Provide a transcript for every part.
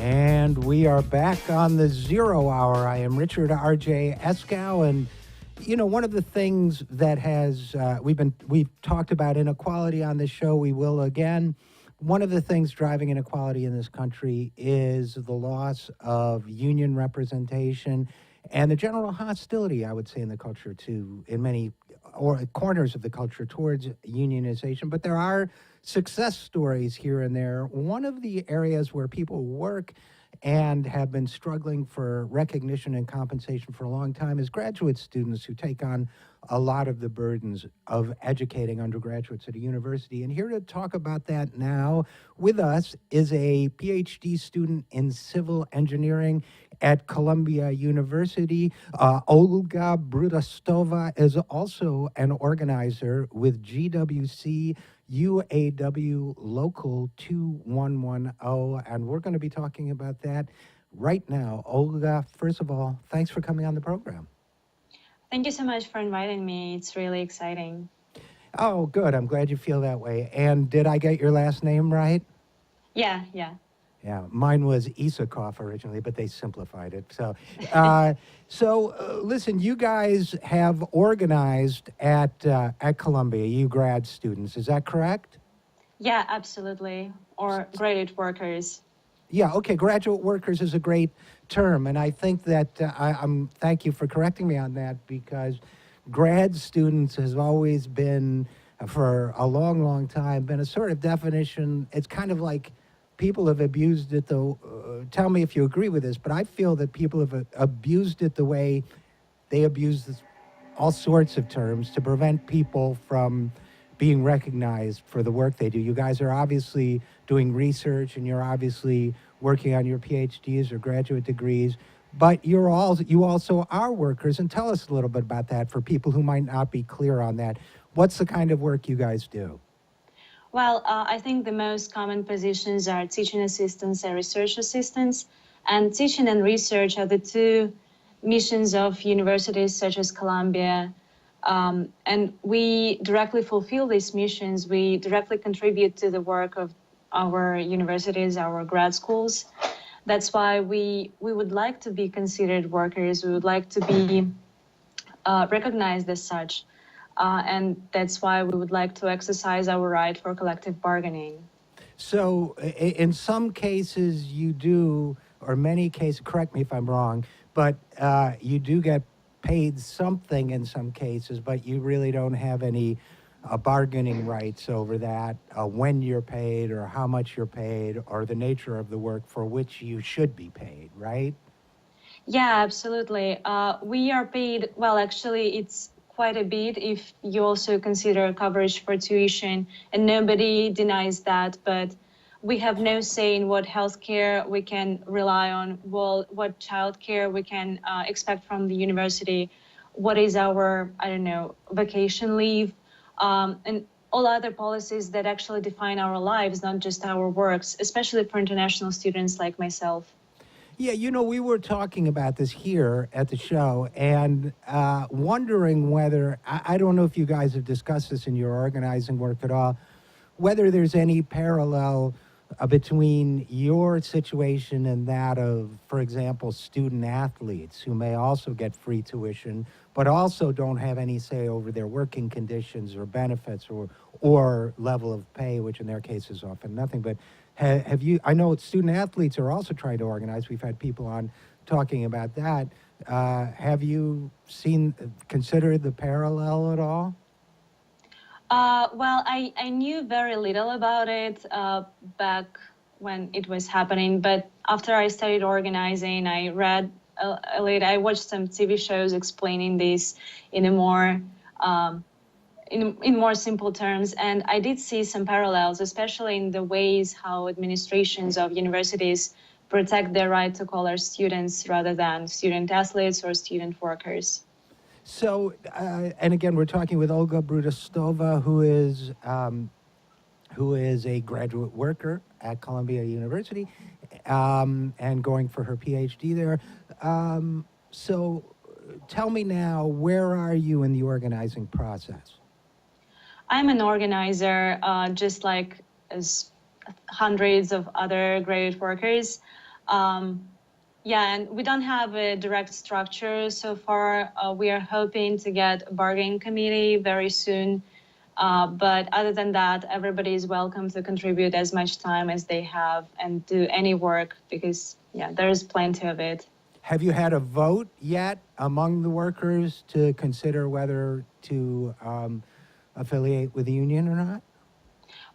And we are back on the Zero Hour. I am Richard R.J. Eskow, and one of the things that has we've talked about inequality on this show. We will again. One of the things driving inequality in this country is the loss of union representation and the general hostility, I would say, in the culture in many or corners of the culture towards unionization. But there are success stories here and there. One of the areas where people work and have been struggling for recognition and compensation for a long time is graduate students who take on a lot of the burdens of educating undergraduates at a university. And here to talk about that now with us is a PhD student in civil engineering at Columbia University. Olga Brudastova is also an organizer with GWC UAW Local 2110, and we're going to be talking about that right now. Olga, first of all, thanks for coming on the program. Thank you so much for inviting me. It's really exciting. Oh, good. I'm glad you feel that way. And did I get your last name right? Yeah. Yeah, mine was Isakov originally, but they simplified it. So, listen, you guys have organized at Columbia, you grad students. Is that correct? Yeah, absolutely. Or graduate workers. Yeah, okay, graduate workers is a great term, and I think that thank you for correcting me on that, because grad students has always been, for a long, long time, been a sort of definition. It's kind of like people have abused it, though. Tell me if you agree with this, but I feel that people have abused it the way they abuse all sorts of terms to prevent people from being recognized for the work they do. You guys are obviously doing research, and you're obviously working on your PhDs or graduate degrees, but you also are workers. And tell us a little bit about that for people who might not be clear on that. What's the kind of work you guys do? Well, I think the most common positions are teaching assistants and research assistants. And teaching and research are the two missions of universities such as Columbia. And we directly fulfill these missions. We directly contribute to the work of our universities, our grad schools. That's why we would like to be considered workers. We would like to be recognized as such. And that's why we would like to exercise our right for collective bargaining. So in some cases you do, or many cases, correct me if I'm wrong, but you do get paid something in some cases, but you really don't have any bargaining rights over that, when you're paid or how much you're paid or the nature of the work for which you should be paid, right? Yeah, absolutely. We are paid, well, actually, it's quite a bit if you also consider coverage for tuition, and nobody denies that, but we have no say in what healthcare we can rely on, well, what childcare we can expect from the university, what is our, vacation leave, and all other policies that actually define our lives, not just our works, especially for international students like myself. Yeah, we were talking about this here at the show and wondering whether, I don't know if you guys have discussed this in your organizing work at all, whether there's any parallel between your situation and that of, for example, student athletes who may also get free tuition, but also don't have any say over their working conditions or benefits or level of pay, which in their case is often nothing. But have you, I know student athletes are also trying to organize. We've had people on talking about that. Have you considered the parallel at all? Well, I knew very little about it back when it was happening, but after I started organizing, I read a little, I watched some TV shows explaining this in a more in more simple terms, and I did see some parallels, especially in the ways how administrations of universities protect their right to call our students rather than student athletes or student workers. So, and again, we're talking with Olga Brudastova, who is a graduate worker at Columbia University and going for her PhD there. So tell me now, where are you in the organizing process? I'm an organizer, just like as hundreds of other graduate workers. Yeah, and we don't have a direct structure so far. We are hoping to get a bargaining committee very soon. But other than that, everybody is welcome to contribute as much time as they have and do any work because, yeah, there is plenty of it. Have you had a vote yet among the workers to consider whether to affiliate with the union or not?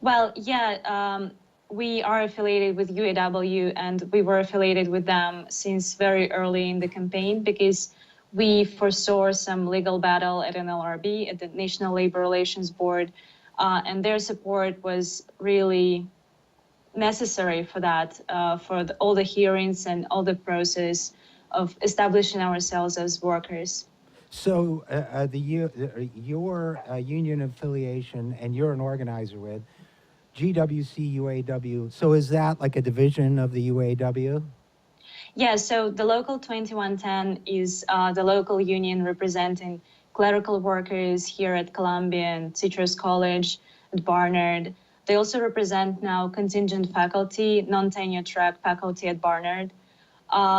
Well, yeah, we are affiliated with UAW and we were affiliated with them since very early in the campaign because we foresaw some legal battle at NLRB, at the National Labor Relations Board, and their support was really necessary for that, for all the hearings and all the process of establishing ourselves as workers. So your union affiliation, and you're an organizer with GWC UAW. So is that like a division of the UAW? Yeah, so the Local 2110 is the local union representing clerical workers here at Columbia and Citrus College, at Barnard. They also represent now contingent faculty, non-tenure track faculty at Barnard.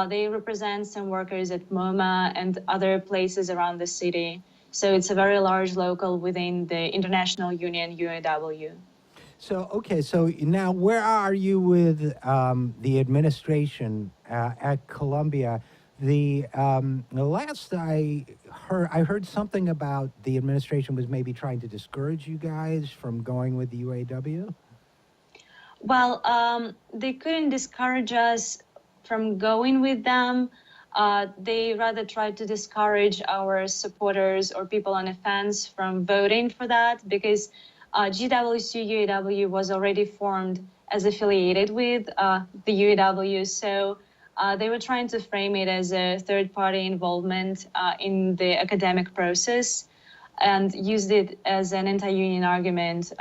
They represent some workers at MoMA and other places around the city. So it's a very large local within the International Union UAW. So, okay, so now where are you with the administration at Columbia? The last I heard something about the administration was maybe trying to discourage you guys from going with the UAW. Well, they couldn't discourage us from going with them. They rather tried to discourage our supporters or people on the fence from voting for that because GWC UAW was already formed as affiliated with the UAW. So they were trying to frame it as a third-party involvement in the academic process and used it as an anti-union argument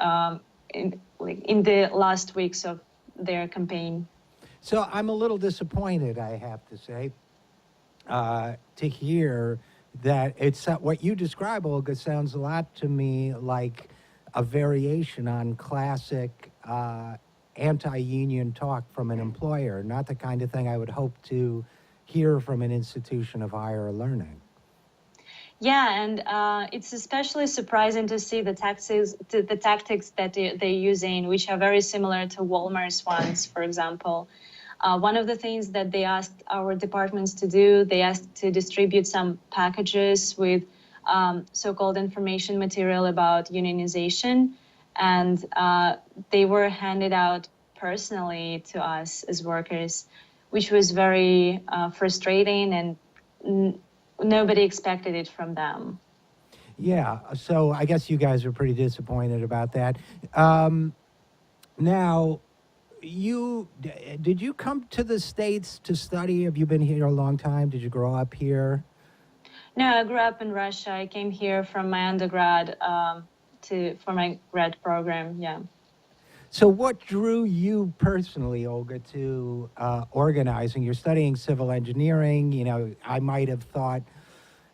in the last weeks of their campaign. So I'm a little disappointed, I have to say, to hear that it's what you describe, Olga, sounds a lot to me like a variation on classic anti-union talk from an employer, not the kind of thing I would hope to hear from an institution of higher learning. Yeah, and it's especially surprising to see the tactics that they're using, which are very similar to Walmart's ones, for example. One of the things that they asked our departments to do, they asked to distribute some packages with so-called information material about unionization, and they were handed out personally to us as workers, which was very frustrating, and nobody expected it from them. Yeah, so I guess you guys are pretty disappointed about that. Now, did you come to the States to study? Have you been here a long time? Did you grow up here? No, I grew up in Russia. I came here from my undergrad for my grad program. Yeah. So, what drew you personally, Olga, to organizing? You're studying civil engineering. You know, I might have thought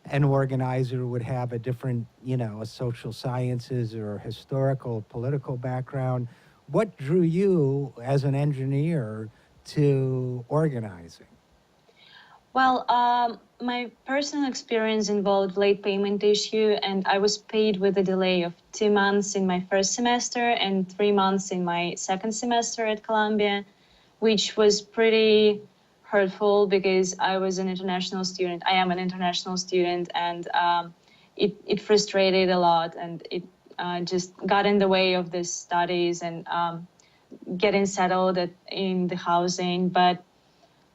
an organizer would have a different, a social sciences or historical, political background. What drew you as an engineer to organizing? Well, my personal experience involved late payment issue, and I was paid with a delay of 2 months in my first semester and 3 months in my second semester at Columbia, which was pretty hurtful because I was an international student. I am an international student, and it frustrated a lot, and it just got in the way of the studies and getting settled in the housing. But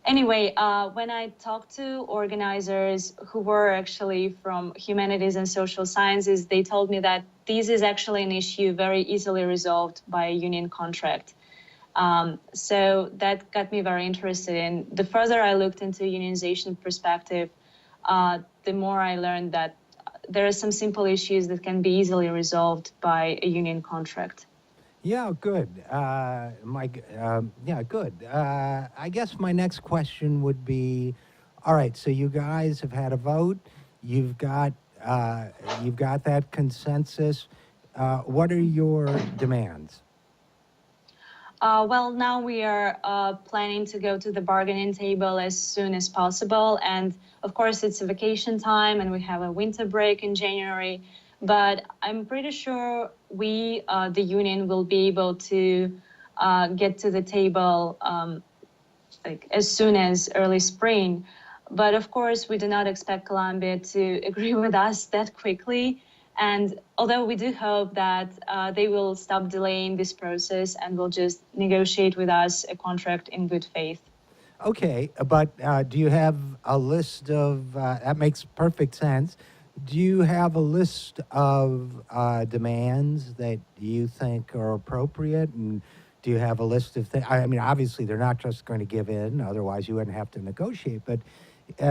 anyway, when I talked to organizers who were actually from humanities and social sciences, they told me that this is actually an issue very easily resolved by a union contract. So that got me very interested in. The further I looked into unionization perspective, the more I learned that there are some simple issues that can be easily resolved by a union contract. Yeah, good. Good. I guess my next question would be, all right. So you guys have had a vote. You've got that consensus. What are your demands? Well, now we are planning to go to the bargaining table as soon as possible. And of course, it's a vacation time and we have a winter break in January. But I'm pretty sure we, the union, will be able to get to the table like as soon as early spring. But of course, we do not expect Colombia to agree with us that quickly. And although we do hope that they will stop delaying this process and will just negotiate with us a contract in good faith. Okay, but do you have a list of, that makes perfect sense. Do you have a list of demands that you think are appropriate? And do you have a list of things? I mean, obviously, they're not just going to give in, otherwise, you wouldn't have to negotiate. But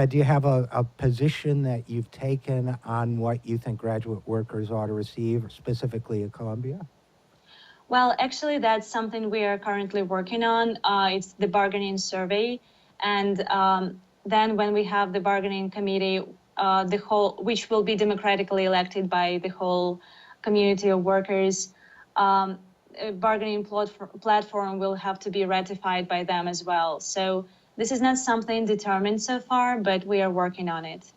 do you have a position that you've taken on what you think graduate workers ought to receive, specifically at Columbia? Well, actually, that's something we are currently working on. It's the bargaining survey. And then when we have the bargaining committee, which will be democratically elected by the whole community of workers, a bargaining platform will have to be ratified by them as well. So this is not something determined so far, but we are working on it.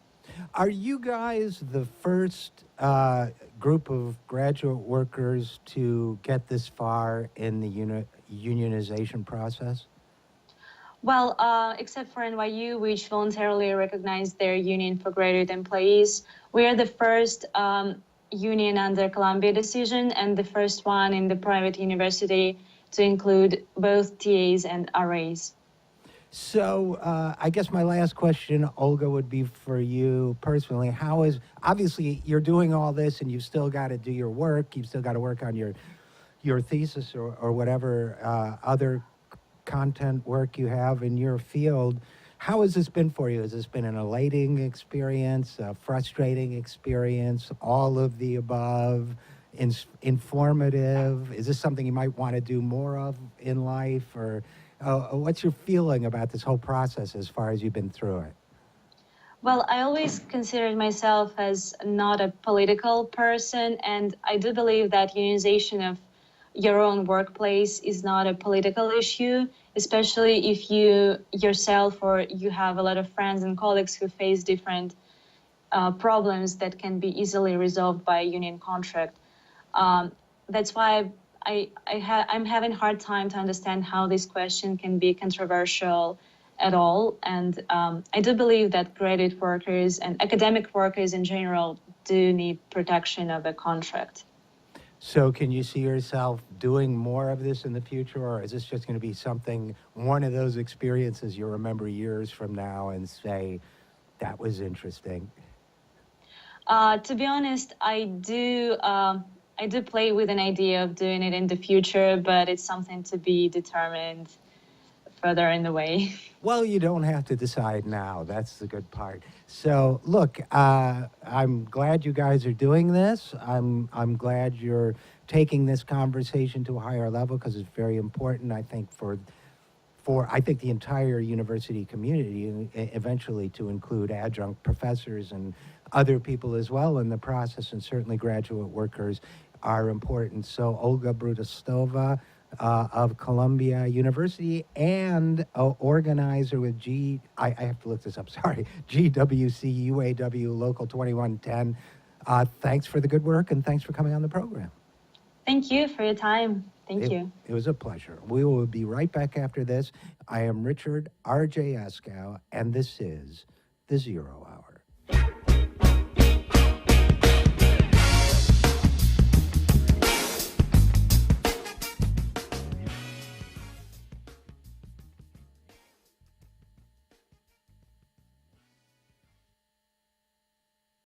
Are you guys the first group of graduate workers to get this far in the unionization process? Well, except for NYU, which voluntarily recognized their union for graduate employees, we are the first union under Columbia decision and the first one in the private university to include both TAs and RAs. So I guess my last question, Olga, would be for you personally. How is, obviously you're doing all this and you've still got to do your work. You've still got to work on your thesis or whatever other content work you have in your field. How has this been for you? Has this been an elating experience, a frustrating experience, all of the above, informative? Is this something you might want to do more of in life? Or what's your feeling about this whole process as far as you've been through it? Well, I always considered myself as not a political person, and I do believe that unionization of your own workplace is not a political issue, especially if you yourself or you have a lot of friends and colleagues who face different problems that can be easily resolved by a union contract. That's why I'm having a hard time to understand how this question can be controversial at all. And I do believe that graduate workers and academic workers in general do need protection of a contract. So can you see yourself doing more of this in the future, or is this just going to be something, one of those experiences you remember years from now and say, that was interesting? To be honest, I do play with an idea of doing it in the future, but it's something to be determined further in the way. Well, you don't have to decide now. That's the good part. So, look, I'm glad you guys are doing this. I'm glad you're taking this conversation to a higher level because it's very important, I think, for I think the entire university community, eventually to include adjunct professors and other people as well in the process, and certainly graduate workers are important. So, Olga Brudastova, of Columbia University and organizer with I have to look this up, sorry, GWC UAW Local 2110. Thanks for the good work and thanks for coming on the program. Thank you for your time. Thank you. It was a pleasure. We will be right back after this. I am Richard R.J. Eskow, and this is The Zero Hour.